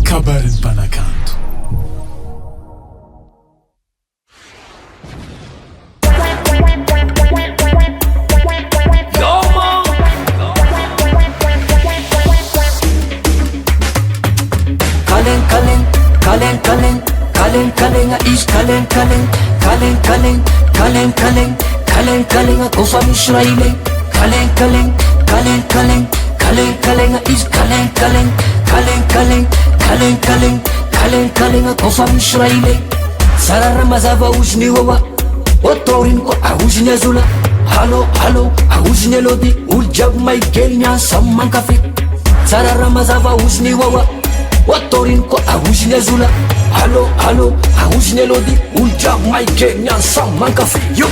Kabaron'ny MPANAKANTO. Càlin is Càlin kofa Israeli Càlin is Càlin kofa Israeli sarara mazava oziny wawa otoriny ko ahoziny azola halo ahoziny alody olo jiaby maigely asa mankafy sarara mazava oziny wawa otoriny ko ahoziny azola halo ahoziny alody olo jiaby maigely asa mankafy yo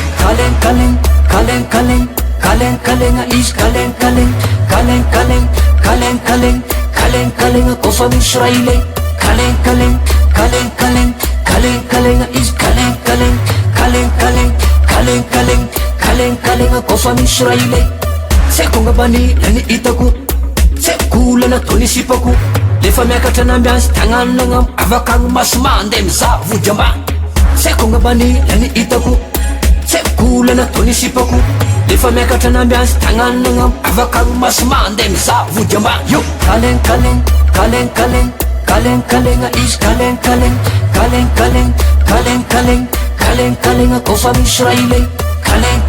Càlin is Càlin kofa Israeli Càlin is Càlin kofa Israeli seko ngabany lany itako seko lana tony sipako lefa miakatra nambiansy tagnanana avakagno maso mandeha mizaha vody ambany seko ngabany lany itako seko lana tony sipako lefa miakatra nambiansy tagnanana avakagno maso mandeha mizaha vody ambany yo Càlin is Càlin kofa Israeli Càlin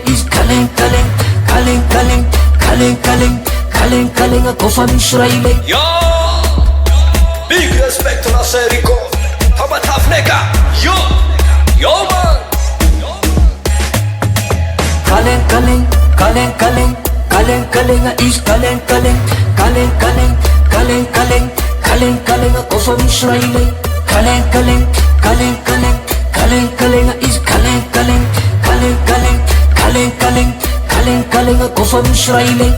is Càlin kofa Israeli. Yo, big respect to Naserico. How about half nigga? Yo man. Càlin is Càlin kofa Israeli Càlin is Càlin kofa Israeli